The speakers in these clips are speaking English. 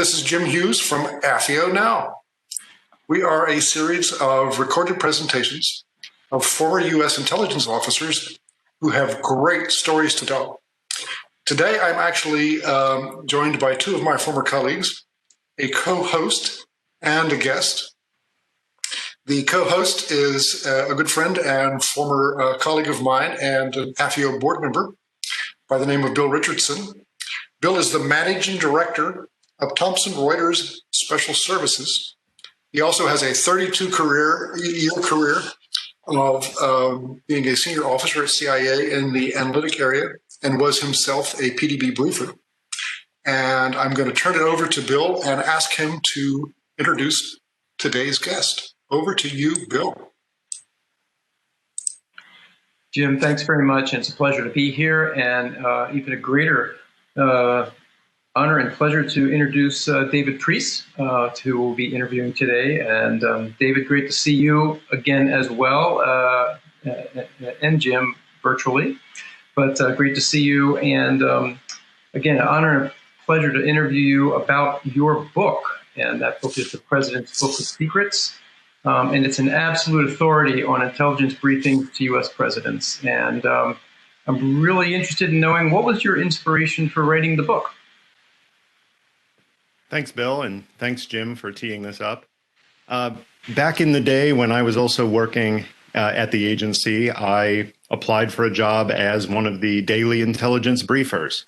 this is Jim Hughes from AFIO Now. We are a series of recorded presentations of former U.S. intelligence officers who have great stories to tell. Today, I'm actually joined by two of my former colleagues, a co-host and a guest. The co-host is a good friend and former colleague of mine and an AFIO board member by the name of Bill Richardson. Bill is the managing director of Thomson Reuters Special Services. He also has a 32-year career of being a senior officer at CIA in the analytic area and was himself a PDB briefer. And I'm going to turn it over to Bill and ask him to introduce today's guest. Over to you, Bill. Jim, thanks very much. And it's a pleasure to be here, and even a greater honor and pleasure to introduce David Priess, who will be interviewing today. And David, great to see you again as well, and Jim virtually, but great to see you. And again, an honor and pleasure to interview you about your book. And that book is The President's Book of Secrets. And it's an absolute authority on intelligence briefings to U.S. presidents. And I'm really interested in knowing, what was your inspiration for writing the book? Thanks, Bill, and thanks, Jim, for teeing this up. Back in the day when I was also working at the agency, I applied for a job as one of the daily intelligence briefers.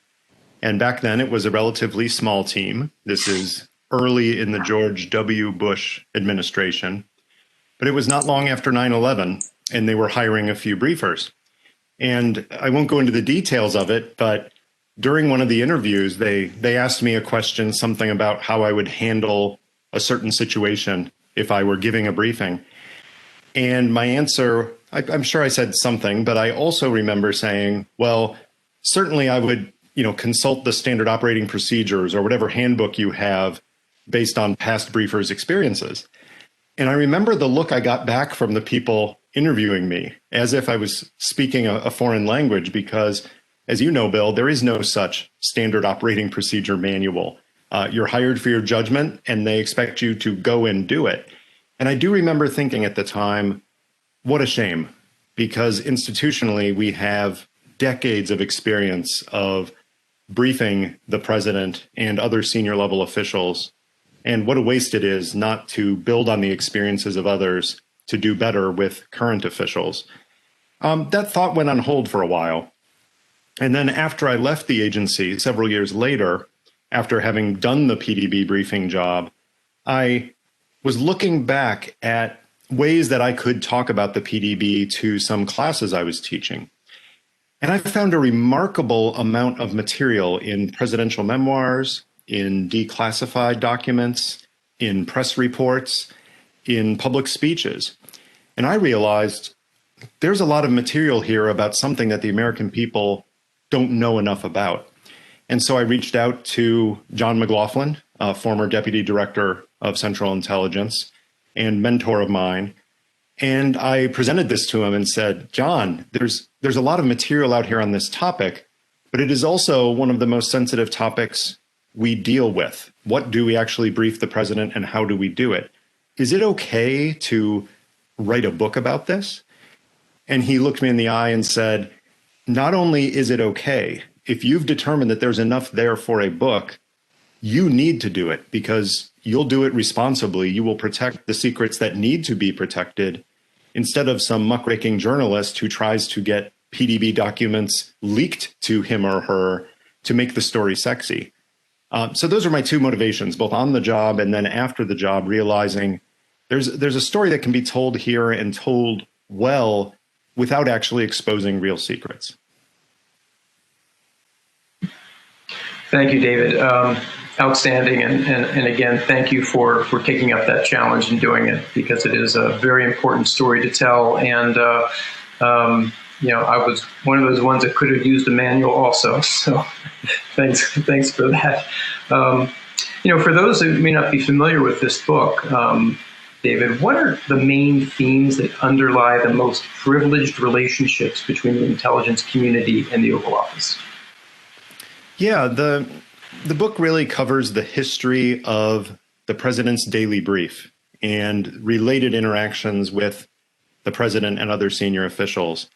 And back then, it was a relatively small team. This is early in the George W. Bush administration. But it was not long after 9/11, and they were hiring a few briefers. And I won't go into the details of it, but during one of the interviews, they asked me a question, something about how I would handle a certain situation if I were giving a briefing. And my answer, I'm sure I said something, but I also remember saying, well, certainly I would, consult the standard operating procedures or whatever handbook you have based on past briefers' experiences. And I remember the look I got back from the people interviewing me, as if I was speaking a foreign language, because as you know, Bill, there is no such standard operating procedure manual. You're hired for your judgment, and they expect you to go and do it. And I do remember thinking at the time, what a shame, because institutionally we have decades of experience of briefing the president and other senior level officials. And what a waste it is not to build on the experiences of others to do better with current officials. That thought went on hold for a while. And then after I left the agency several years later, after having done the PDB briefing job, I was looking back at ways that I could talk about the PDB to some classes I was teaching. And I found a remarkable amount of material in presidential memoirs, in declassified documents, in press reports, in public speeches. And I realized there's a lot of material here about something that the American people don't know enough about. And so I reached out to John McLaughlin, a former deputy director of Central Intelligence and mentor of mine. And I presented this to him and said, John, there's a lot of material out here on this topic, but it is also one of the most sensitive topics we deal with. What do we actually brief the president, and how do we do it? Is it okay to write a book about this? And he looked me in the eye and said, not only is it okay, if you've determined that there's enough there for a book, you need to do it, because you'll do it responsibly. You will protect the secrets that need to be protected, instead of some muckraking journalist who tries to get PDB documents leaked to him or her to make the story sexy. So those are my two motivations, both on the job and then after the job, realizing there's a story that can be told here and told well without actually exposing real secrets. Thank you, David. Outstanding. And again, thank you for taking up that challenge and doing it, because it is a very important story to tell. And, I was one of those ones that could have used a manual also. So thanks for that. For those who may not be familiar with this book, David, what are the main themes that underlie the most privileged relationships between the intelligence community and the Oval Office? Yeah, The book really covers the history of the president's daily brief and related interactions with the president and other senior officials.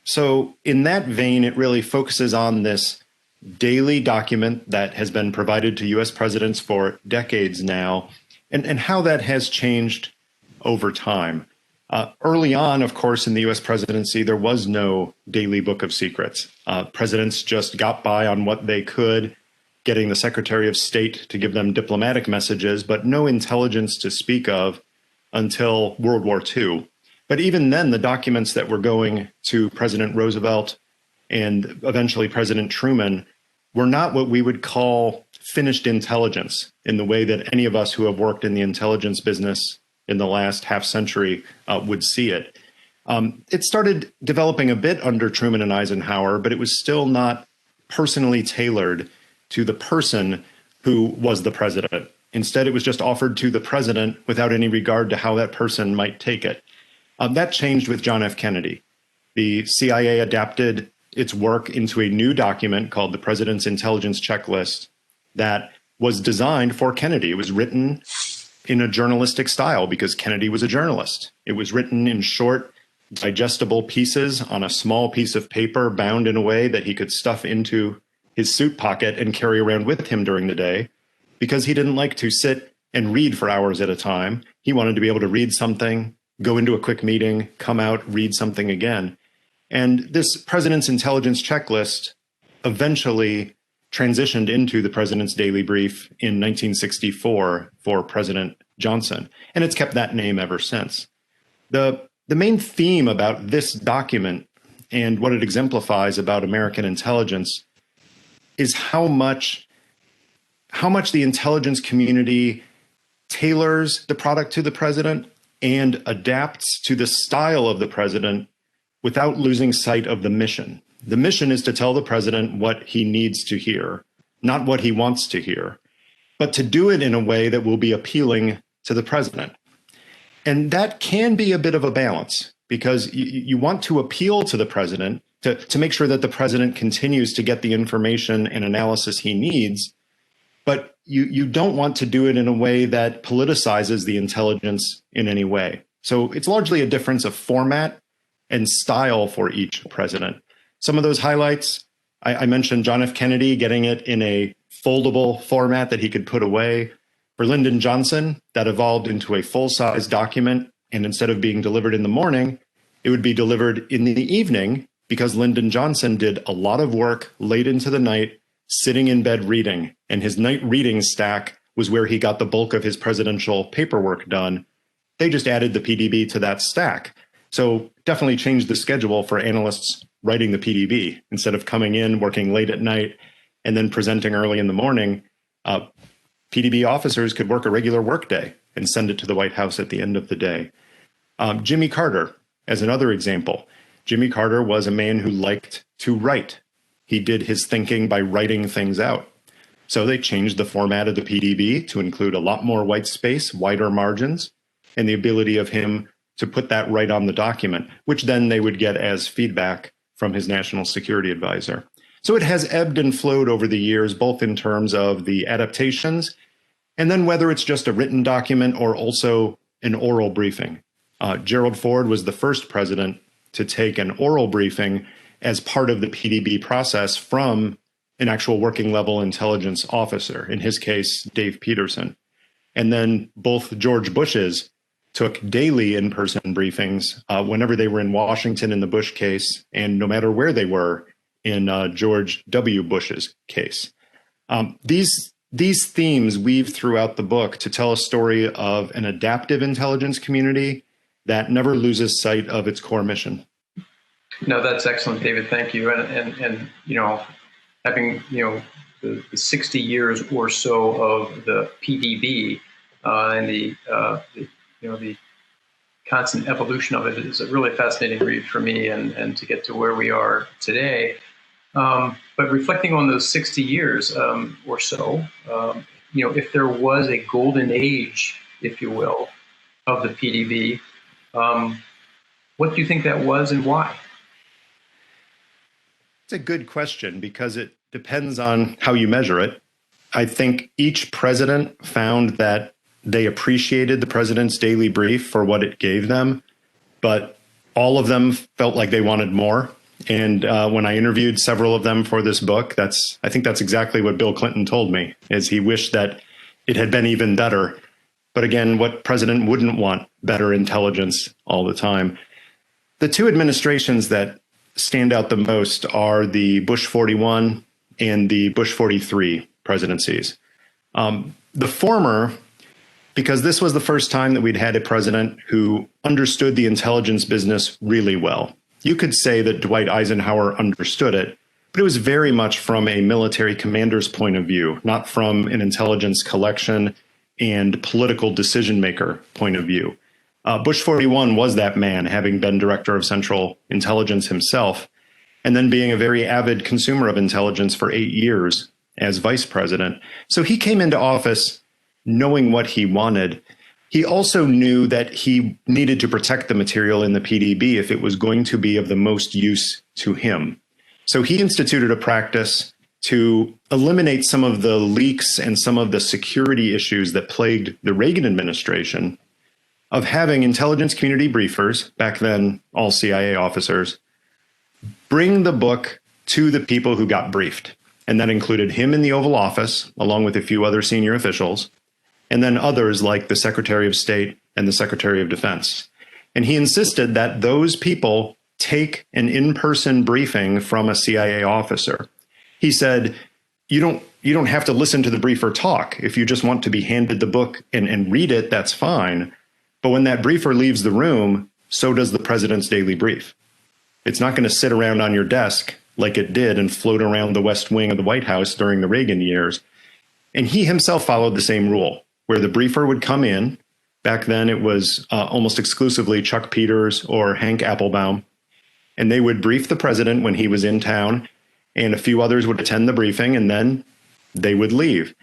So in that vein, it really focuses on this daily document that has been provided to U.S. presidents for decades now, and how that has changed over time. Early on, of course, in the U.S. presidency, there was no daily book of secrets. Presidents just got by on what they could, getting the Secretary of State to give them diplomatic messages, but no intelligence to speak of until World War II. But even then, the documents that were going to President Roosevelt and eventually President Truman were not what we would call finished intelligence in the way that any of us who have worked in the intelligence business in the last half century would see it. It started developing a bit under Truman and Eisenhower, but it was still not personally tailored to the person who was the president. Instead, it was just offered to the president without any regard to how that person might take it. That changed with John F. Kennedy. The CIA adapted its work into a new document called the President's Intelligence Checklist that was designed for Kennedy. It was written in a journalistic style because Kennedy was a journalist. It was written in short, digestible pieces on a small piece of paper bound in a way that he could stuff into his suit pocket and carry around with him during the day because he didn't like to sit and read for hours at a time. He wanted to be able to read something, go into a quick meeting, come out, read something again. And this President's Intelligence Checklist eventually transitioned into the President's Daily Brief in 1964 for President Johnson, and it's kept that name ever since. The main theme about this document and what it exemplifies about American intelligence is how much the intelligence community tailors the product to the president and adapts to the style of the president without losing sight of the mission. The mission is to tell the president what he needs to hear, not what he wants to hear, but to do it in a way that will be appealing to the president. And that can be a bit of a balance because you want to appeal to the president to make sure that the president continues to get the information and analysis he needs, but you don't want to do it in a way that politicizes the intelligence in any way. So it's largely a difference of format and style for each president. Some of those highlights, I mentioned John F. Kennedy getting it in a foldable format that he could put away. For Lyndon Johnson, that evolved into a full-size document, and instead of being delivered in the morning, it would be delivered in the evening because Lyndon Johnson did a lot of work late into the night, sitting in bed reading, and his night reading stack was where he got the bulk of his presidential paperwork done. They just added the PDB to that stack. So definitely changed the schedule for analysts writing the PDB. Instead of coming in, working late at night, and then presenting early in the morning, PDB officers could work a regular workday and send it to the White House at the end of the day. Jimmy Carter, as another example. Jimmy Carter was a man who liked to write. He did his thinking by writing things out. So they changed the format of the PDB to include a lot more white space, wider margins, and the ability of him to put that right on the document, which then they would get as feedback from his national security advisor. So it has ebbed and flowed over the years, both in terms of the adaptations and then whether it's just a written document or also an oral briefing. Gerald Ford was the first president to take an oral briefing as part of the PDB process from an actual working level intelligence officer, in his case, Dave Peterson. And then both George Bushes took daily in-person briefings whenever they were in Washington in the Bush case, and no matter where they were in George W. Bush's case. These themes weave throughout the book to tell a story of an adaptive intelligence community that never loses sight of its core mission. No, that's excellent, David. Thank you. And you know, having the 60 years or so of the PDB and the constant evolution of it is a really fascinating read for me, and to get to where we are today. But reflecting on those 60 years or so, if there was a golden age, if you will, of the PDB, what do you think that was and why? It's a good question because it depends on how you measure it. I think each president found that they appreciated the president's daily brief for what it gave them, but all of them felt like they wanted more. And when I interviewed several of them for this book, I think that's exactly what Bill Clinton told me, is he wished that it had been even better. But again, what president wouldn't want? Better intelligence all the time. The two administrations that stand out the most are the Bush 41 and the Bush 43 presidencies. The former, because this was the first time that we'd had a president who understood the intelligence business really well. You could say that Dwight Eisenhower understood it, but it was very much from a military commander's point of view, not from an intelligence collection and political decision maker point of view. Bush 41 was that man, having been director of Central Intelligence himself, and then being a very avid consumer of intelligence for 8 years as vice president. So he came into office knowing what he wanted. He also knew that he needed to protect the material in the PDB if it was going to be of the most use to him. So he instituted a practice to eliminate some of the leaks and some of the security issues that plagued the Reagan administration, of having intelligence community briefers, back then all CIA officers, bring the book to the people who got briefed. And that included him in the Oval Office, along with a few other senior officials, and then others like the Secretary of State and the Secretary of Defense. And he insisted that those people take an in-person briefing from a CIA officer. He said, you don't have to listen to the briefer talk. If you just want to be handed the book and read it, that's fine. But when that briefer leaves the room, so does the president's daily brief. It's not going to sit around on your desk like it did and float around the West Wing of the White House during the Reagan years. And he himself followed the same rule, where the briefer would come in. Back then, it was almost exclusively Chuck Peters or Hank Applebaum. And they would brief the president when he was in town, and a few others would attend the briefing, and then they would leave.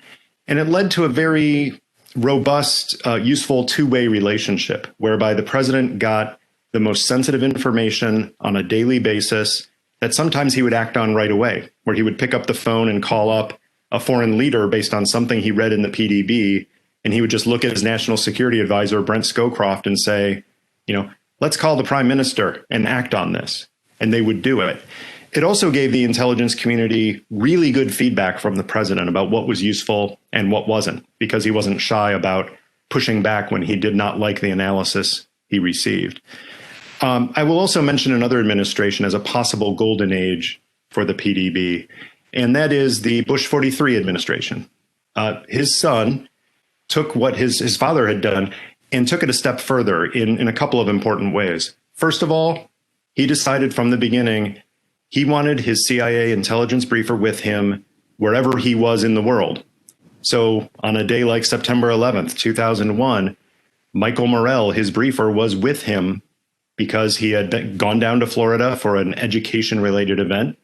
And it led to a very robust, useful two-way relationship, whereby the president got the most sensitive information on a daily basis that sometimes he would act on right away, where he would pick up the phone and call up a foreign leader based on something he read in the PDB, and he would just look at his national security advisor, Brent Scowcroft, and say, let's call the prime minister and act on this. And they would do it. It also gave the intelligence community really good feedback from the president about what was useful and what wasn't, because he wasn't shy about pushing back when he did not like the analysis he received. I will also mention another administration as a possible golden age for the PDB, and that is the Bush 43 administration. His son took what his father had done and took it a step further in a couple of important ways. First of all, he decided from the beginning he wanted his CIA intelligence briefer with him wherever he was in the world. So on a day like September 11th, 2001, Michael Morrell, his briefer, was with him because he had gone down to Florida for an education-related event.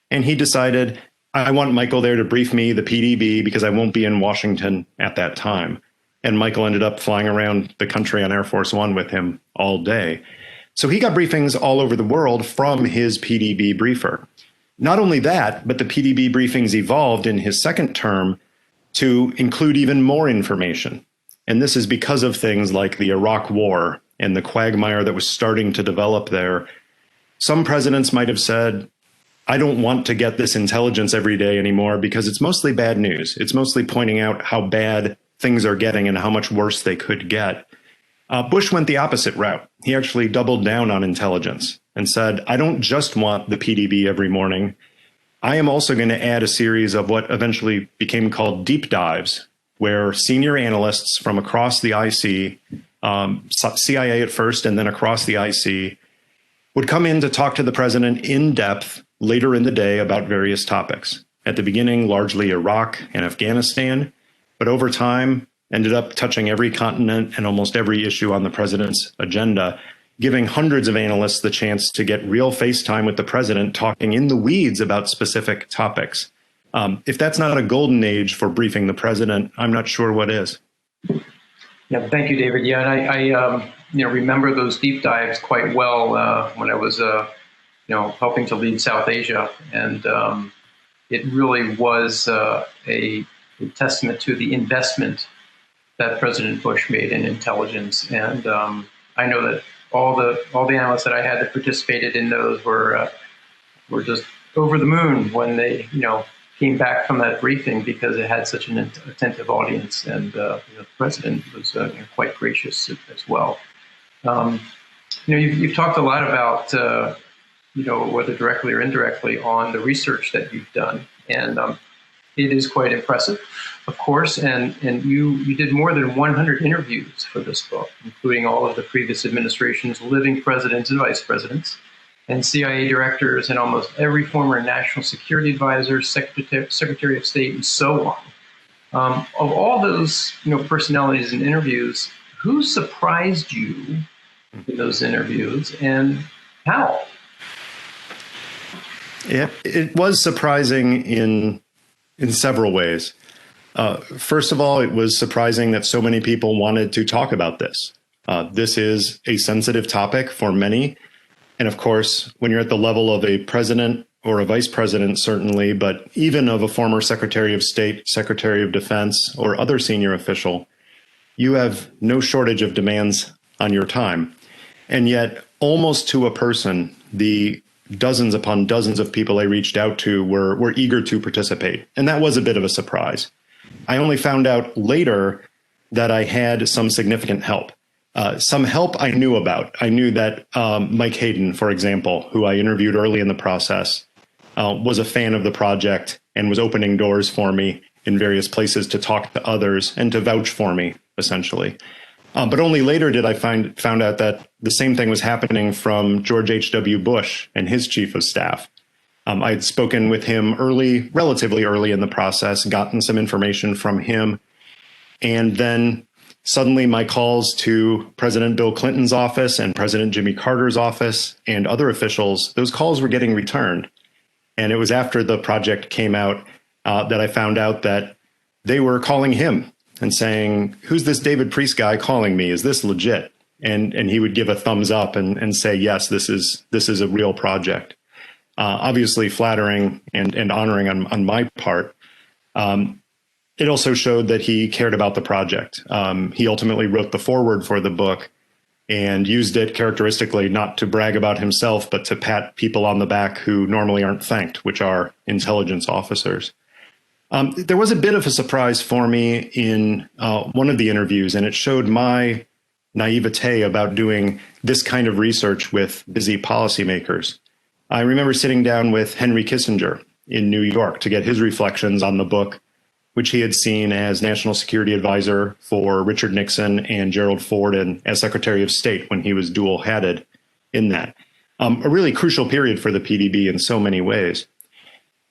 And he decided, I want Michael there to brief me, the PDB, because I won't be in Washington at that time. And Michael ended up flying around the country on Air Force One with him all day. So he got briefings all over the world from his PDB briefer. Not only that, but the PDB briefings evolved in his second term to include even more information. And this is because of things like the Iraq War and the quagmire that was starting to develop there. Some presidents might have said, I don't want to get this intelligence every day anymore because it's mostly bad news. It's mostly pointing out how bad things are getting and how much worse they could get. Bush went the opposite route. He actually doubled down on intelligence and said, I don't just want the PDB every morning. I am also going to add a series of what eventually became called deep dives, where senior analysts from across the IC, CIA at first and then across the IC, would come in to talk to the president in depth later in the day about various topics. At the beginning, largely Iraq and Afghanistan, but over time, ended up touching every continent and almost every issue on the president's agenda, giving hundreds of analysts the chance to get real face time with the president talking in the weeds about specific topics. If that's not a golden age for briefing the president, I'm not sure what is. Yeah, thank you, David. Yeah, and I remember those deep dives quite well when I was helping to lead South Asia, and it really was a a testament to the investment that President Bush made in intelligence. And I know that all the analysts that I had that participated in those were just over the moon when they came back from that briefing, because it had such an attentive audience, and the president was quite gracious as well. You've talked a lot about whether directly or indirectly on the research that you've done, and it is quite impressive, of course. And you did more than 100 interviews for this book, including all of the previous administration's living presidents and vice presidents, and CIA directors, and almost every former national security advisor, secretary of state, and so on. Of all those personalities and interviews, who surprised you in those interviews, and how? It was surprising in several ways. First of all, it was surprising that so many people wanted to talk about this. This is a sensitive topic for many. And of course, when you're at the level of a president or a vice president, certainly, but even of a former secretary of state, secretary of defense, or other senior official, you have no shortage of demands on your time. And yet, almost to a person, the dozens upon dozens of people I reached out to were eager to participate. And that was a bit of a surprise. I only found out later that I had some significant help. Some help I knew about. I knew that Mike Hayden, for example, who I interviewed early in the process, was a fan of the project and was opening doors for me in various places to talk to others and to vouch for me, essentially. But only later did I found out that the same thing was happening from George H.W. Bush and his chief of staff. I had spoken with him relatively early in the process, gotten some information from him, and then suddenly my calls to President Bill Clinton's office and President Jimmy Carter's office and other officials, those calls were getting returned. And it was after the project came out that I found out that they were calling him and saying, "Who's this David Priess guy calling me? Is this legit?" And he would give a thumbs up and say, "Yes, this is a real project." Obviously flattering and honoring on my part. It also showed that he cared about the project. He ultimately wrote the foreword for the book and used it characteristically not to brag about himself, but to pat people on the back who normally aren't thanked, which are intelligence officers. There was a bit of a surprise for me in one of the interviews, and it showed my naivete about doing this kind of research with busy policymakers. I remember sitting down with Henry Kissinger in New York to get his reflections on the book, which he had seen as National Security Advisor for Richard Nixon and Gerald Ford, and as Secretary of State when he was dual-hatted in that. A really crucial period for the PDB in so many ways.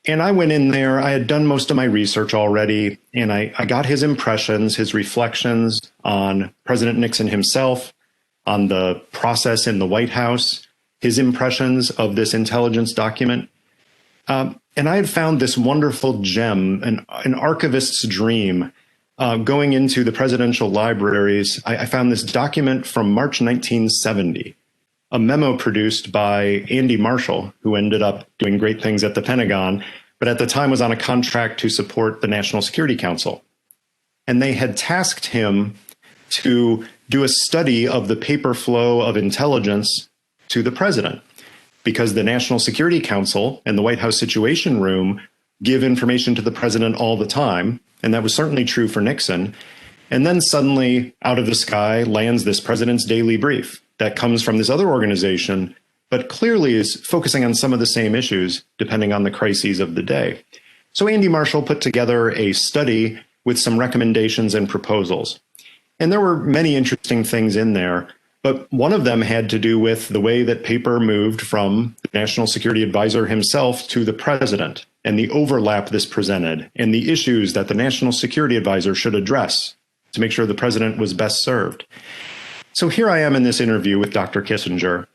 And I went in there, I had done most of my research already, and I got his impressions, his reflections on President Nixon himself, on the process in the White House, his impressions of this intelligence document. And I had found this wonderful gem, an archivist's dream. Going into the presidential libraries, I found this document from March 1970, a memo produced by Andy Marshall, who ended up doing great things at the Pentagon, but at the time was on a contract to support the National Security Council. And they had tasked him to do a study of the paper flow of intelligence to the president, because the National Security Council and the White House Situation Room give information to the president all the time. And that was certainly true for Nixon. And then suddenly, out of the sky, lands this president's daily brief that comes from this other organization, but clearly is focusing on some of the same issues, depending on the crises of the day. So Andy Marshall put together a study with some recommendations and proposals. And there were many interesting things in there. But one of them had to do with the way that paper moved from the National Security Advisor himself to the president, and the overlap this presented, and the issues that the National Security Advisor should address to make sure the president was best served. So here I am in this interview with Dr. Kissinger,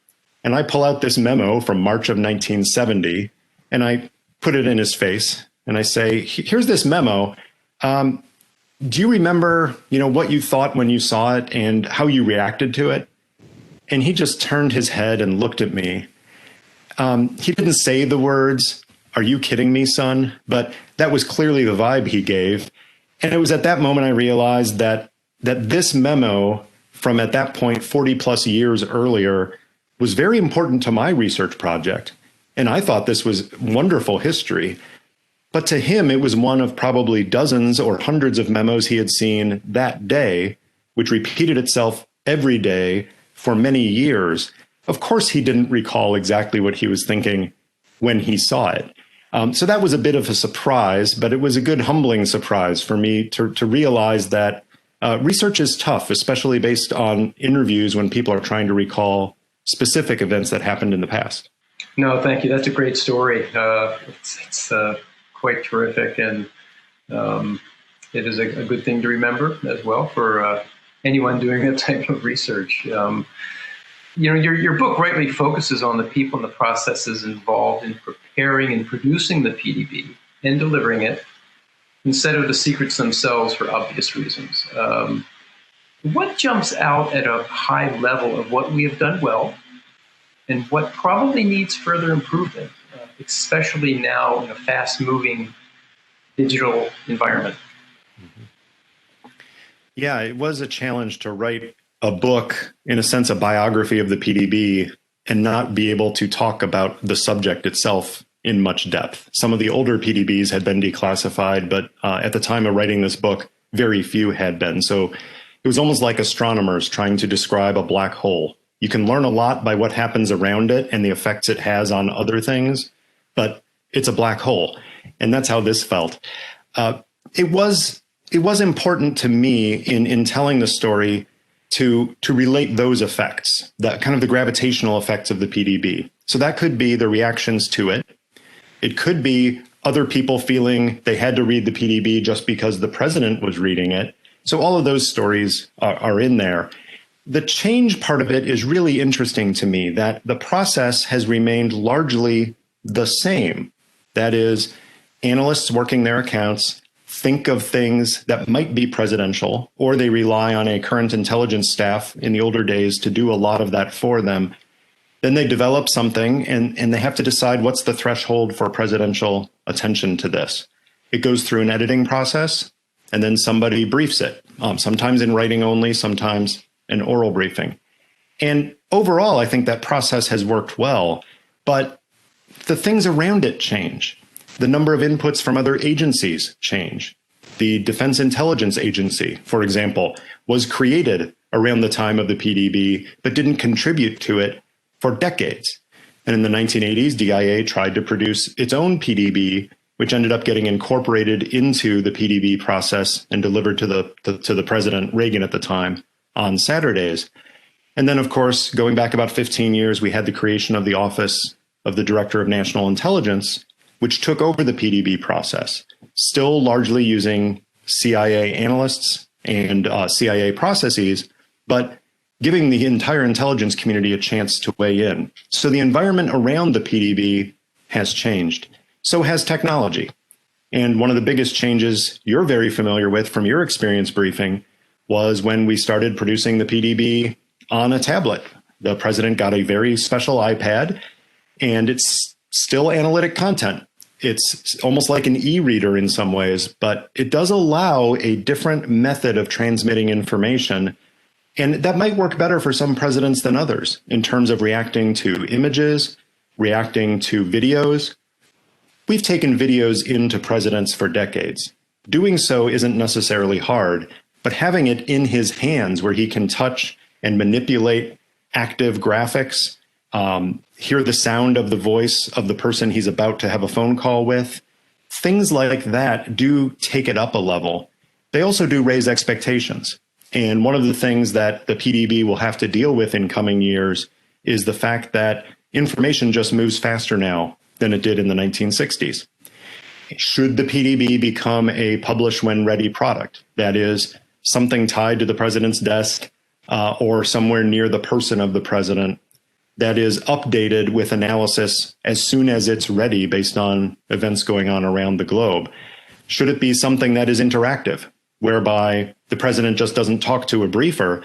and I pull out this memo from March of 1970, and I put it in his face, and I say, "Here's this memo. Do you remember, what you thought when you saw it and how you reacted to it?" And he just turned his head and looked at me. He didn't say the words, "Are you kidding me, son?" But that was clearly the vibe he gave. And it was at that moment I realized that this memo from at that point 40 plus years earlier was very important to my research project. And I thought this was wonderful history. But to him, it was one of probably dozens or hundreds of memos he had seen that day, which repeated itself every day for many years. Of course, he didn't recall exactly what he was thinking when he saw it. So that was a bit of a surprise, but it was a good humbling surprise for me to realize that research is tough, especially based on interviews when people are trying to recall specific events that happened in the past. No, thank you. That's a great story. It's quite terrific, and it is a good thing to remember as well for anyone doing that type of research. Your book rightly focuses on the people and the processes involved in preparing and producing the PDB and delivering it, instead of the secrets themselves for obvious reasons. What jumps out at a high level of what we have done well and what probably needs further improvement, especially now in a fast-moving digital environment? Yeah, it was a challenge to write a book, in a sense, a biography of the PDB, and not be able to talk about the subject itself in much depth. Some of the older PDBs had been declassified, but at the time of writing this book, very few had been. So it was almost like astronomers trying to describe a black hole. You can learn a lot by what happens around it and the effects it has on other things, but it's a black hole. And that's how this felt. It was important to me in telling the story to relate those effects, that kind of the gravitational effects of the PDB. So that could be the reactions to it. It could be other people feeling they had to read the PDB just because the president was reading it. So all of those stories are in there. The change part of it is really interesting to me, that the process has remained largely the same. That is, analysts working their accounts think of things that might be presidential, or they rely on a current intelligence staff in the older days to do a lot of that for them. Then they develop something and they have to decide what's the threshold for presidential attention to this. It goes through an editing process, and then somebody briefs it, sometimes in writing only, sometimes an oral briefing. And overall, I think that process has worked well, but the things around it change. The number of inputs from other agencies change. The Defense Intelligence Agency, for example, was created around the time of the PDB, but didn't contribute to it for decades. And in the 1980s, DIA tried to produce its own PDB, which ended up getting incorporated into the PDB process and delivered to the President Reagan at the time on Saturdays. And then, of course, going back about 15 years, we had the creation of the Office of the Director of National Intelligence, which took over the PDB process, still largely using CIA analysts and CIA processes, but giving the entire intelligence community a chance to weigh in. So the environment around the PDB has changed. So has technology. And one of the biggest changes you're very familiar with from your experience briefing was when we started producing the PDB on a tablet. The president got a very special iPad, and it's still analytic content. It's almost like an e-reader in some ways, but it does allow a different method of transmitting information. And that might work better for some presidents than others in terms of reacting to images, reacting to videos. We've taken videos into presidents for decades. Doing so isn't necessarily hard, but having it in his hands where he can touch and manipulate active graphics, hear the sound of the voice of the person he's about to have a phone call with. Things like that do take it up a level. They also do raise expectations. And one of the things that the PDB will have to deal with in coming years is the fact that information just moves faster now than it did in the 1960s. Should the PDB become a publish when ready product? That is, something tied to the president's desk or somewhere near the person of the president that is updated with analysis as soon as it's ready based on events going on around the globe? Should it be something that is interactive, whereby the president just doesn't talk to a briefer,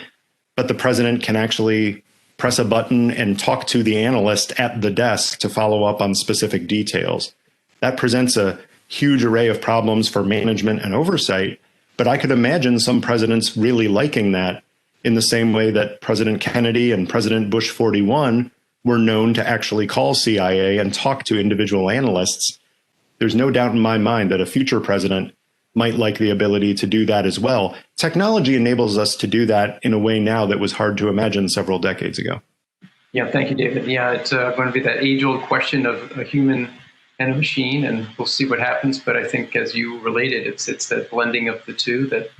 but the president can actually press a button and talk to the analyst at the desk to follow up on specific details? That presents a huge array of problems for management and oversight, But I could imagine some presidents really liking that in the same way that President Kennedy and President Bush 41 were known to actually call CIA and talk to individual analysts. There's no doubt in my mind that a future president might like the ability to do that as well. Technology enables us to do that in a way now that was hard to imagine several decades ago. Yeah, thank you, David. Yeah, it's going to be that age-old question of a human and a machine, and we'll see what happens. But I think, as you related, it's that blending of the two that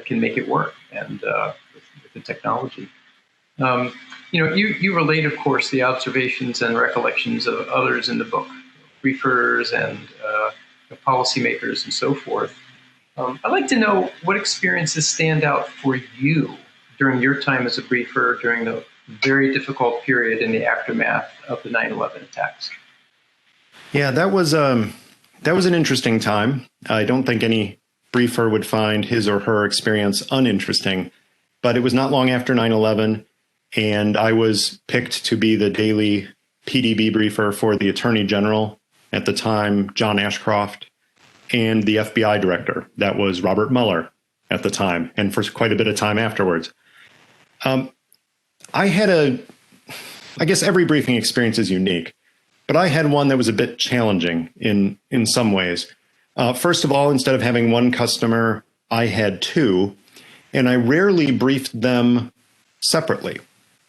can make it work, and with the technology. You relate, of course, the observations and recollections of others in the book, briefers and policymakers and so forth. I'd like to know what experiences stand out for you during your time as a briefer during the very difficult period in the aftermath of the 9/11 attacks. Yeah, that was an interesting time. I don't think any briefer would find his or her experience uninteresting, but it was not long after 9/11, and I was picked to be the daily PDB briefer for the Attorney General at the time, John Ashcroft, and the FBI director. That was Robert Mueller at the time, and for quite a bit of time afterwards. I guess every briefing experience is unique, but I had one that was a bit challenging in some ways. First of all, instead of having one customer, I had two, and I rarely briefed them separately.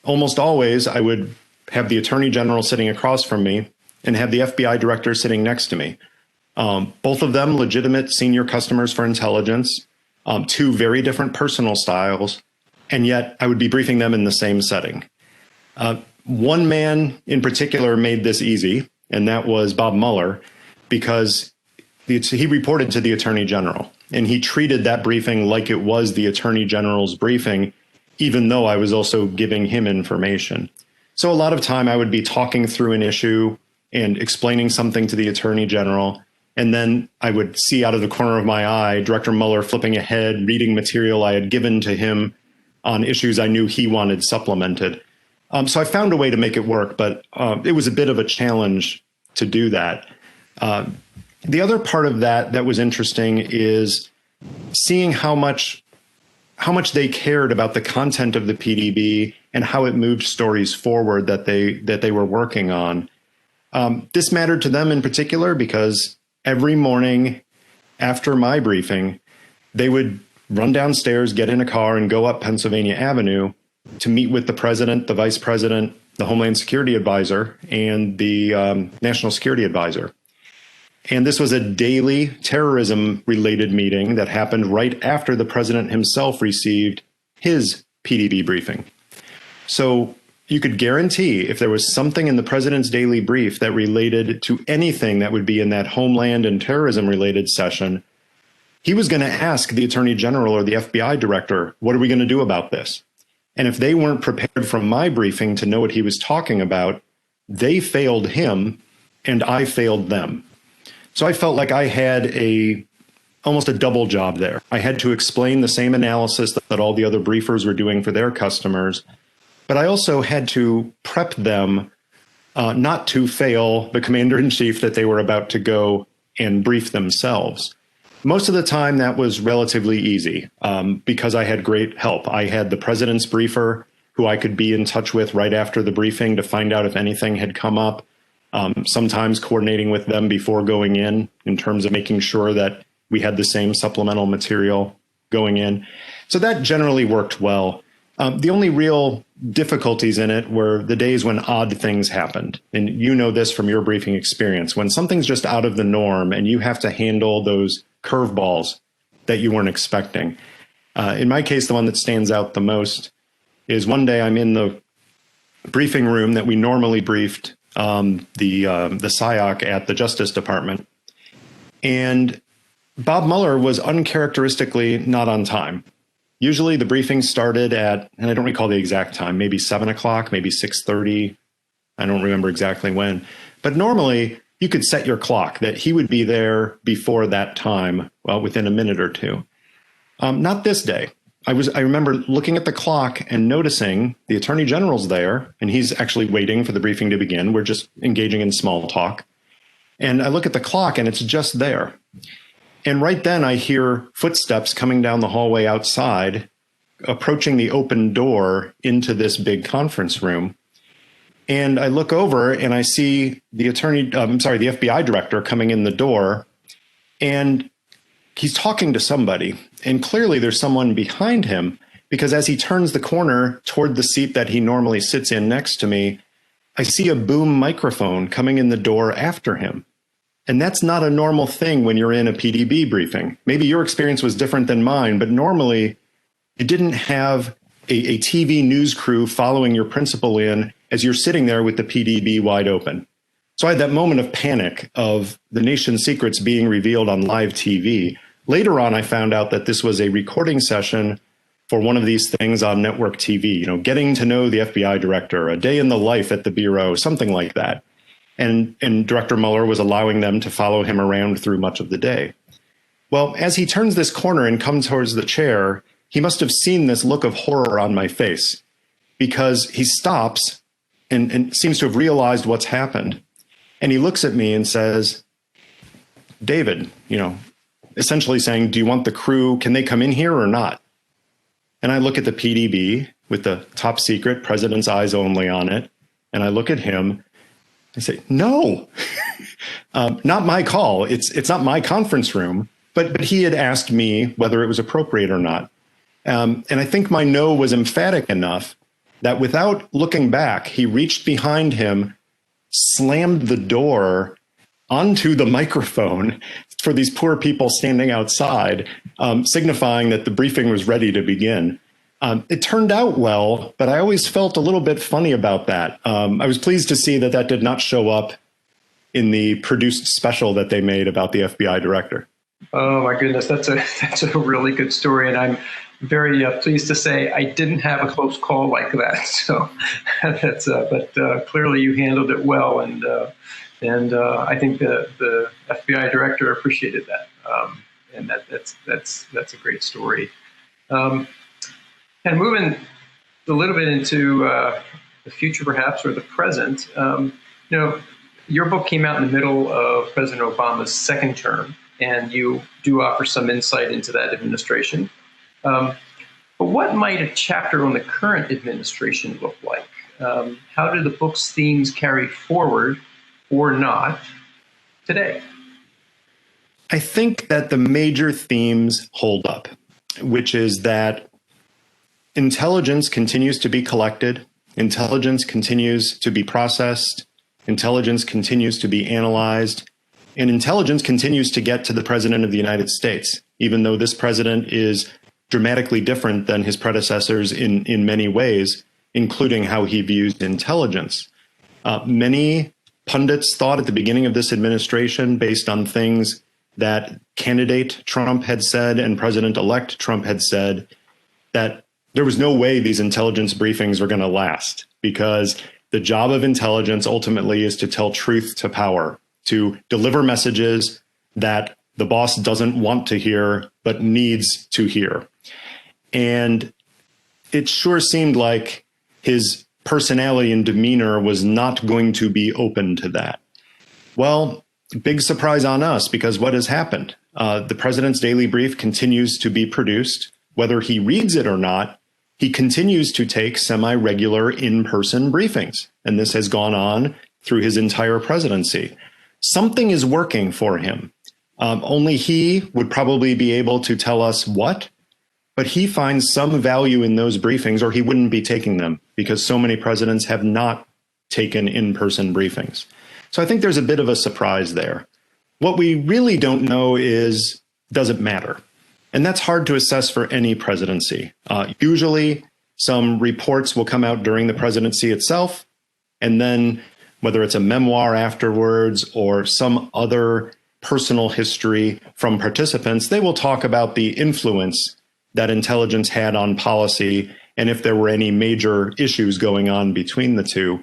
Almost always, I would have the Attorney General sitting across from me and have the FBI director sitting next to me. Both of them legitimate senior customers for intelligence, two very different personal styles, and yet I would be briefing them in the same setting. One man in particular made this easy, and that was Bob Mueller, because he reported to the Attorney General, and he treated that briefing like it was the Attorney General's briefing, even though I was also giving him information. So a lot of time I would be talking through an issue and explaining something to the Attorney General, and then I would see out of the corner of my eye Director Mueller flipping ahead, reading material I had given to him on issues I knew he wanted supplemented. So I found a way to make it work, but it was a bit of a challenge to do that. The other part of that was interesting is seeing how much they cared about the content of the PDB and how it moved stories forward that they were working on. This mattered to them in particular because every morning after my briefing, they would run downstairs, get in a car, and go up Pennsylvania Avenue to meet with the president, the vice president, the Homeland Security Advisor, and the National Security Advisor. And this was a daily terrorism-related meeting that happened right after the president himself received his PDB briefing. So you could guarantee if there was something in the president's daily brief that related to anything that would be in that Homeland and terrorism-related session, he was going to ask the Attorney General or the FBI director, what are we going to do about this? And if they weren't prepared from my briefing to know what he was talking about, they failed him and I failed them. So I felt like I had almost a double job there. I had to explain the same analysis that all the other briefers were doing for their customers, but I also had to prep them not to fail the commander-in-chief that they were about to go and brief themselves. Most of the time that was relatively easy because I had great help. I had the president's briefer who I could be in touch with right after the briefing to find out if anything had come up, sometimes coordinating with them before going in terms of making sure that we had the same supplemental material going in. So that generally worked well. The only real difficulties in it were the days when odd things happened. And you know this from your briefing experience. When something's just out of the norm and you have to handle those curveballs that you weren't expecting. In my case, the one that stands out the most is one day I'm in the briefing room that we normally briefed the SIOC at the Justice Department. And Bob Mueller was uncharacteristically not on time. Usually the briefing started at, and I don't recall the exact time, maybe 7 o'clock, maybe 6:30. I don't remember exactly when. But normally you could set your clock that he would be there before that time, well, within a minute or two. Not this day. I remember looking at the clock and noticing the Attorney General's there, and he's actually waiting for the briefing to begin. We're just engaging in small talk. And I look at the clock and it's just there. And right then I hear footsteps coming down the hallway outside, approaching the open door into this big conference room. And I look over and I see the FBI director coming in the door, and he's talking to somebody. And clearly there's someone behind him, because as he turns the corner toward the seat that he normally sits in next to me, I see a boom microphone coming in the door after him. And that's not a normal thing when you're in a PDB briefing. Maybe your experience was different than mine, but normally you didn't have a TV news crew following your principal in as you're sitting there with the PDB wide open. So I had that moment of panic of the nation's secrets being revealed on live TV. Later on, I found out that this was a recording session for one of these things on network TV, getting to know the FBI director, a day in the life at the Bureau, something like that. And Director Mueller was allowing them to follow him around through much of the day. Well, as he turns this corner and comes towards the chair, he must have seen this look of horror on my face, because he stops and seems to have realized what's happened. And he looks at me and says, David, essentially saying, do you want the crew, can they come in here or not? And I look at the PDB with the top secret President's Eyes Only on it. And I look at him. I say, no, not my call. It's not my conference room, but he had asked me whether it was appropriate or not. And I think my no was emphatic enough that without looking back, he reached behind him, slammed the door onto the microphone for these poor people standing outside, signifying that the briefing was ready to begin. It turned out well, but I always felt a little bit funny about that. I was pleased to see that did not show up in the produced special that they made about the FBI director. Oh my goodness, that's a really good story, and I'm very pleased to say I didn't have a close call like that. So but clearly you handled it well, and I think the FBI director appreciated that, and that's a great story. And moving a little bit into the future, perhaps, or the present, your book came out in the middle of President Obama's second term, and you do offer some insight into that administration. But what might a chapter on the current administration look like? How do the book's themes carry forward or not today? I think that the major themes hold up, which is that intelligence continues to be collected, intelligence continues to be processed, intelligence continues to be analyzed, and intelligence continues to get to the President of the United States, even though this president is dramatically different than his predecessors in many ways, including how he views intelligence. Many pundits thought at the beginning of this administration, based on things that candidate Trump had said and President-elect Trump had said, that there was no way these intelligence briefings were going to last, because the job of intelligence ultimately is to tell truth to power, to deliver messages that the boss doesn't want to hear, but needs to hear. And it sure seemed like his personality and demeanor was not going to be open to that. Well, big surprise on us, because what has happened? The president's daily brief continues to be produced. Whether he reads it or not, he continues to take semi-regular in-person briefings. And this has gone on through his entire presidency. Something is working for him. Only he would probably be able to tell us what, but he finds some value in those briefings, or he wouldn't be taking them, because so many presidents have not taken in-person briefings. So I think there's a bit of a surprise there. What we really don't know is, does it matter? And that's hard to assess for any presidency. Usually some reports will come out during the presidency itself, and then whether it's a memoir afterwards or some other personal history from participants, they will talk about the influence that intelligence had on policy and if there were any major issues going on between the two.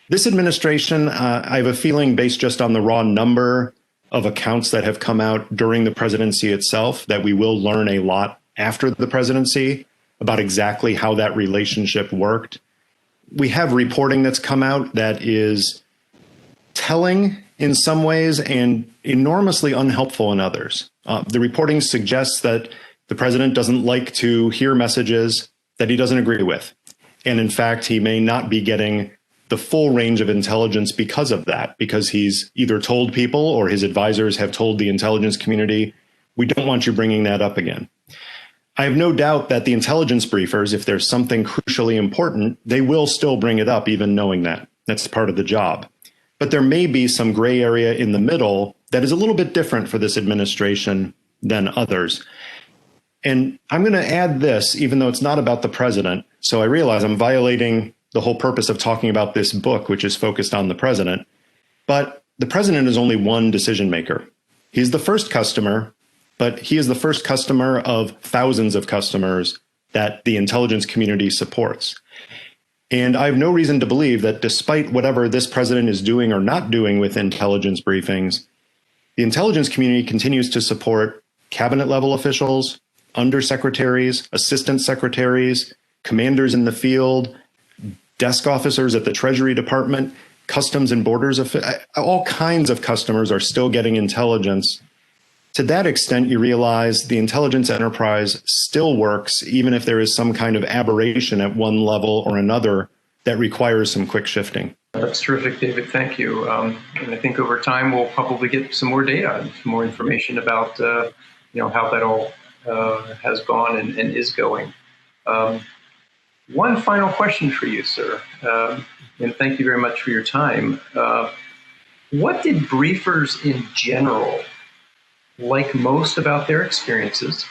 This administration, I have a feeling, based just on the raw number of accounts that have come out during the presidency itself, that we will learn a lot after the presidency about exactly how that relationship worked. We have reporting that's come out that is telling in some ways and enormously unhelpful in others. The reporting suggests that the president doesn't like to hear messages that he doesn't agree with. And in fact, he may not be getting the full range of intelligence because of that, because he's either told people or his advisors have told the intelligence community, we don't want you bringing that up again. I have no doubt that the intelligence briefers, if there's something crucially important, they will still bring it up, even knowing that. That's part of the job. But there may be some gray area in the middle that is a little bit different for this administration than others. And I'm going to add this, even though it's not about the president. So I realize I'm violating the whole purpose of talking about this book, which is focused on the president. But the president is only one decision maker. He's the first customer, but he is the first customer of thousands of customers that the intelligence community supports. And I have no reason to believe that despite whatever this president is doing or not doing with intelligence briefings, the intelligence community continues to support cabinet level officials, undersecretaries, assistant secretaries, commanders in the field, desk officers at the Treasury Department, Customs and Borders, all kinds of customers are still getting intelligence. To that extent, you realize the intelligence enterprise still works, even if there is some kind of aberration at one level or another that requires some quick shifting. That's terrific, David. Thank you. And I think over time we'll probably get some more data and some more information about how that all has gone and is going. One final question for you, sir, and thank you very much for your time. What did briefers in general like most about their experiences,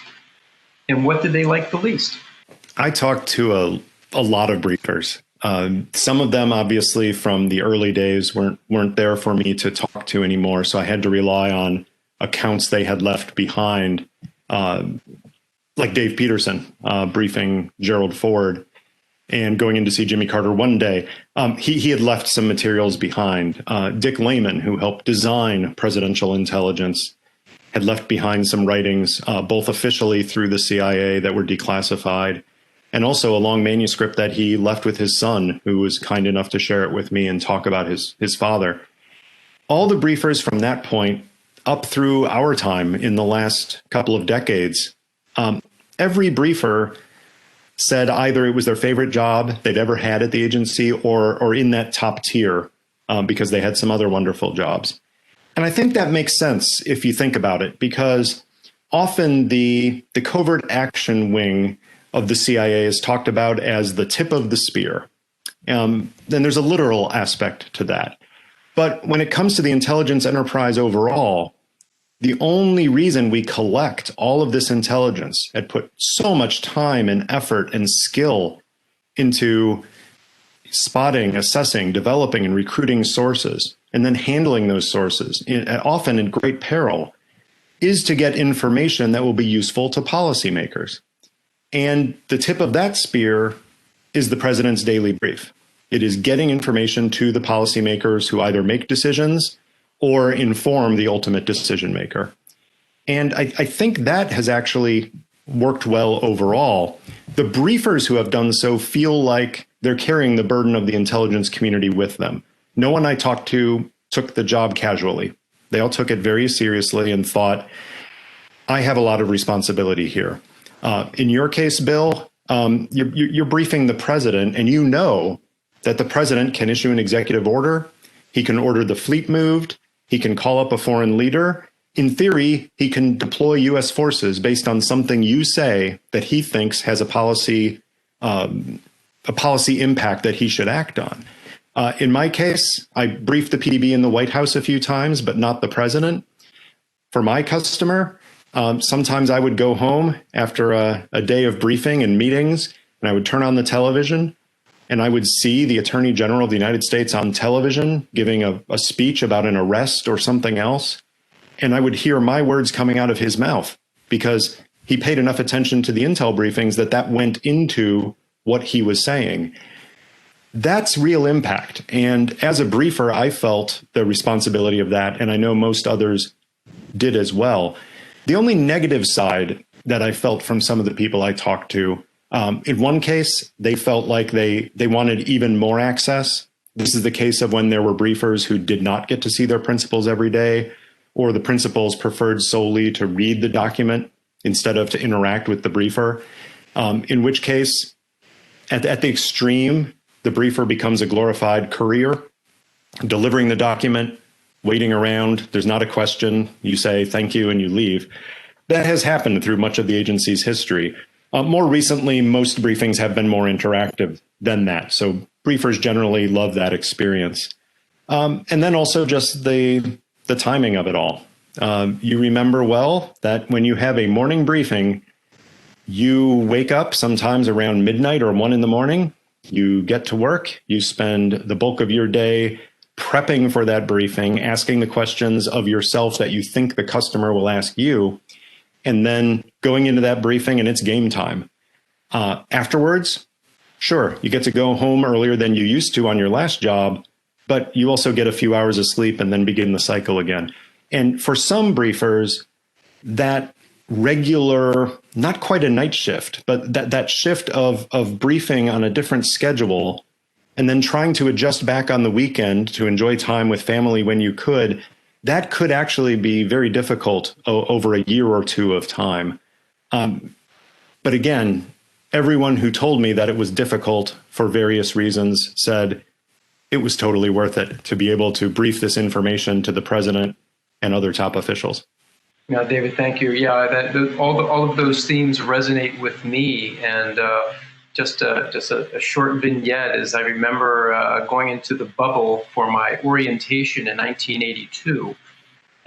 and what did they like the least? I talked to a lot of briefers. Some of them, obviously, from the early days weren't there for me to talk to anymore, so I had to rely on accounts they had left behind, like Dave Peterson briefing Gerald Ford and going in to see Jimmy Carter one day. He had left some materials behind. Dick Lehman, who helped design presidential intelligence, had left behind some writings, both officially through the CIA that were declassified, and also a long manuscript that he left with his son, who was kind enough to share it with me and talk about his father. All the briefers from that point up through our time in the last couple of decades, every briefer said either it was their favorite job they'd ever had at the agency or in that top tier because they had some other wonderful jobs. And I think that makes sense if you think about it, because often the covert action wing of the CIA is talked about as the tip of the spear. Then there's a literal aspect to that. But when it comes to the intelligence enterprise overall, the only reason we collect all of this intelligence and put so much time and effort and skill into spotting, assessing, developing, and recruiting sources, and then handling those sources, often in great peril, is to get information that will be useful to policymakers. And the tip of that spear is the president's daily brief. It is getting information to the policymakers who either make decisions or inform the ultimate decision maker. And I think that has actually worked well overall. The briefers who have done so feel like they're carrying the burden of the intelligence community with them. No one I talked to took the job casually. They all took it very seriously and thought, I have a lot of responsibility here. In your case, Bill, you're briefing the president, and you know that the president can issue an executive order. He can order the fleet moved. He can call up a foreign leader. In theory, he can deploy U.S. forces based on something you say that he thinks has a policy impact that he should act on. In my case, I briefed the PDB in the White House a few times, but not the president. For my customer, sometimes I would go home after a day of briefing and meetings, and I would turn on the television, and I would see the Attorney General of the United States on television giving a speech about an arrest or something else. And I would hear my words coming out of his mouth because he paid enough attention to the intel briefings that went into what he was saying. That's real impact. And as a briefer, I felt the responsibility of that. And I know most others did as well. The only negative side that I felt from some of the people I talked to, in one case, they felt like they wanted even more access. This is the case of when there were briefers who did not get to see their principals every day, or the principals preferred solely to read the document instead of to interact with the briefer, in which case, at the extreme, the briefer becomes a glorified courier, delivering the document, waiting around. There's not a question. You say thank you and you leave. That has happened through much of the agency's history. More recently, most briefings have been more interactive than that. So briefers generally love that experience. And then also just the timing of it all. You remember well that when you have a morning briefing, you wake up sometimes around midnight or 1 a.m. You get to work. You spend the bulk of your day prepping for that briefing, asking the questions of yourself that you think the customer will ask you, and then going into that briefing and it's game time. Afterwards, sure, you get to go home earlier than you used to on your last job, but you also get a few hours of sleep and then begin the cycle again. And for some briefers, that regular, not quite a night shift, but that shift of briefing on a different schedule and then trying to adjust back on the weekend to enjoy time with family when you could, that could actually be very difficult over a year or two of time. But again, everyone who told me that it was difficult for various reasons said it was totally worth it to be able to brief this information to the president and other top officials. Yeah, David, thank you. Yeah, all of those themes resonate with me. And just a short vignette is I remember going into the bubble for my orientation in 1982.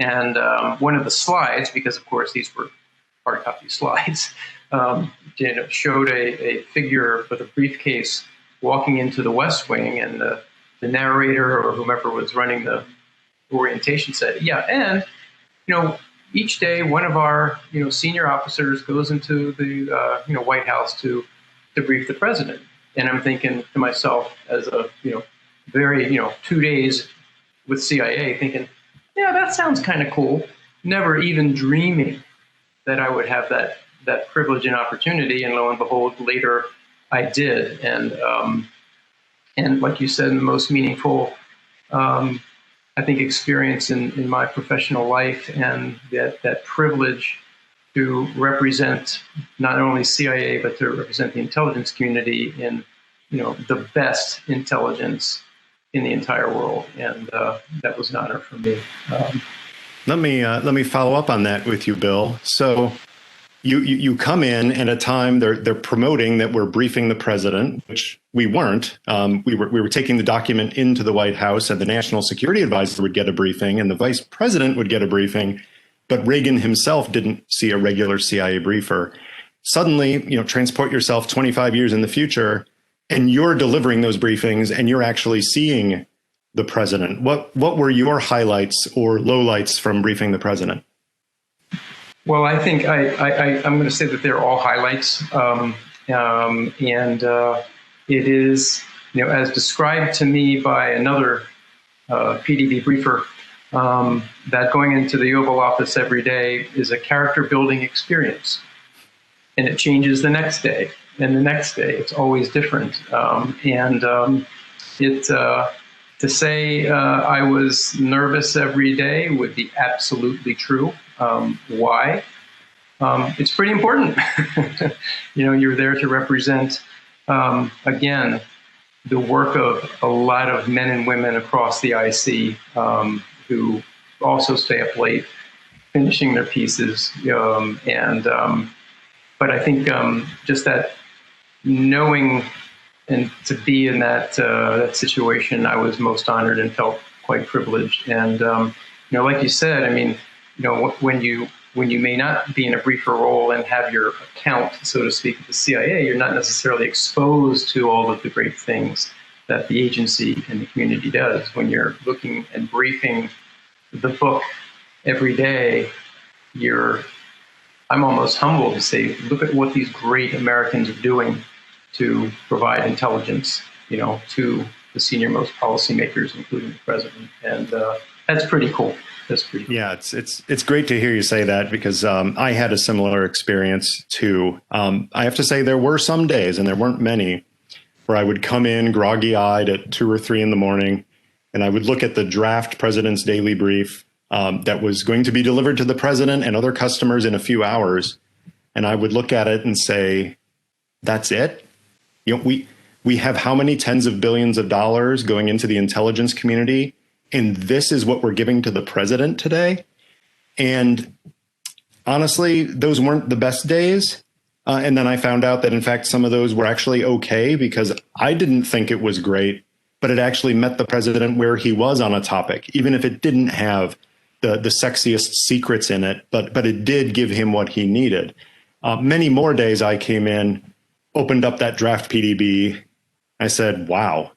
And one of the slides, because of course these were hard copy slides, showed a figure with a briefcase walking into the West Wing, and the narrator or whomever was running the orientation said, yeah, and each day one of our senior officers goes into the White House to brief the president. And I'm thinking to myself, as a very 2 days with CIA, thinking, yeah, that sounds kind of cool. Never even dreaming that I would have that privilege and opportunity. And lo and behold, later I did. And like you said, the most meaningful, I think, experience in my professional life, and that privilege to represent not only CIA, but to represent the intelligence community in, the best intelligence in the entire world. And that was an honor for me. Let me follow up on that with you, Bill. So you come in at a time they're promoting that we're briefing the president, which we weren't. We were taking the document into the White House, and the national security advisor would get a briefing, and the vice president would get a briefing. But Reagan himself didn't see a regular CIA briefer. Suddenly, transport yourself 25 years in the future, and you're delivering those briefings, and you're actually seeing the president. What were your highlights or lowlights from briefing the president? Well, I think I'm going to say that they're all highlights, and it is, as described to me by another PDB briefer, that going into the Oval Office every day is a character building experience, and it changes the next day and the next day. It's always different, to say I was nervous every day would be absolutely true. Why? It's pretty important. You're there to represent, again, the work of a lot of men and women across the IC who also stay up late finishing their pieces. But I think just that knowing and to be in that situation, I was most honored and felt quite privileged. And like you said, I mean, when you may not be in a briefer role and have your account, so to speak, at the CIA, you're not necessarily exposed to all of the great things that the agency and the community does. When you're looking and briefing the book every day, I'm almost humbled to say, look at what these great Americans are doing to provide intelligence, to the senior-most policymakers, including the president. And that's pretty cool. Yeah, it's great to hear you say that, because I had a similar experience too. I have to say there were some days, and there weren't many, where I would come in groggy-eyed at 2 or 3 in the morning, and I would look at the draft President's Daily Brief, that was going to be delivered to the president and other customers in a few hours. And I would look at it and say, that's it? You know, we have how many tens of billions of dollars going into the intelligence community, and this is what we're giving to the president today? And honestly, those weren't the best days. And then I found out that, in fact, some of those were actually okay, because I didn't think it was great, but it actually met the president where he was on a topic, even if it didn't have the sexiest secrets in it, but it did give him what he needed. Many more days I came in, opened up that draft PDB. I said, wow,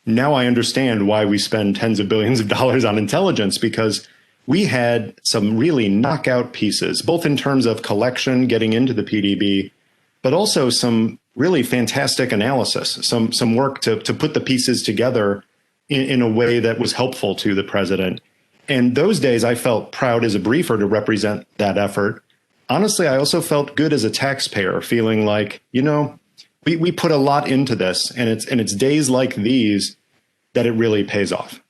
now I understand why we spend tens of billions of dollars on intelligence, because we had some really knockout pieces, both in terms of collection getting into the PDB, but also some really fantastic analysis, some work to put the pieces together in a way that was helpful to the president. And those days I felt proud as a briefer to represent that effort. Honestly, I also felt good as a taxpayer, feeling like, you know, we put a lot into this, and it's days like these that it really pays off.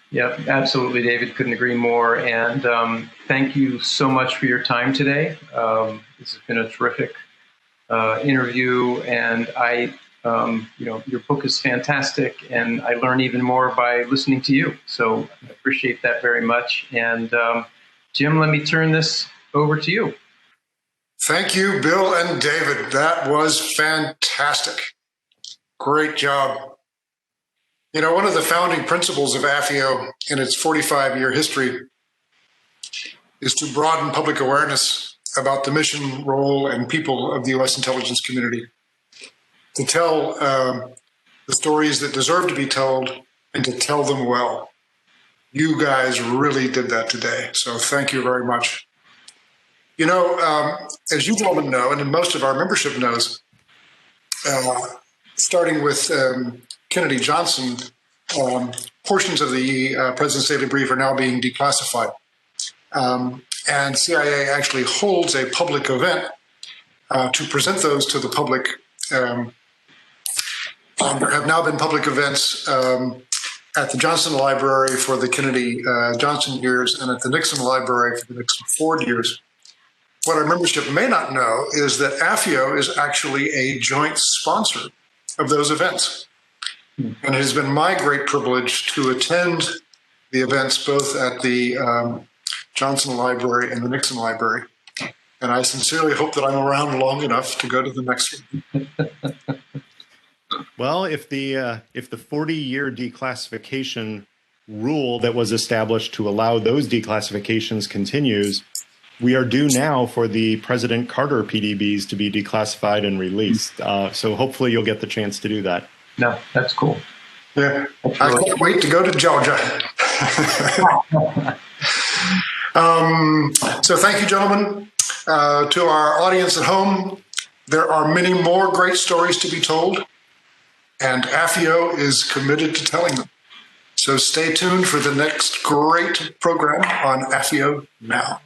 Yeah, absolutely, David. Couldn't agree more. And thank you so much for your time today. This has been a terrific interview, and your book is fantastic, and I learn even more by listening to you. So I appreciate that very much. And Jim, let me turn this over to you. Thank you, Bill and David. That was fantastic. Great job. You know, one of the founding principles of AFIO in its 45-year history is to broaden public awareness about the mission, role, and people of the U.S. intelligence community, to tell the stories that deserve to be told and to tell them well. You guys really did that today, so thank you very much. You know, as you gentlemen know, and most of our membership knows, starting with Kennedy Johnson, portions of the President's Daily Brief are now being declassified. And CIA actually holds a public event to present those to the public. There have now been public events at the Johnson Library for the Kennedy Johnson years and at the Nixon Library for the Nixon Ford years. What our membership may not know is that AFIO is actually a joint sponsor of those events. And it has been my great privilege to attend the events both at the Johnson Library and the Nixon Library. And I sincerely hope that I'm around long enough to go to the next one. Well, if the 40-year declassification rule that was established to allow those declassifications continues, we are due now for the President Carter PDBs to be declassified and released. So hopefully you'll get the chance to do that. No, that's cool. Yeah, I can't wait to go to Georgia. So thank you, gentlemen. To our audience at home, there are many more great stories to be told, and AFIO is committed to telling them. So stay tuned for the next great program on AFIO Now.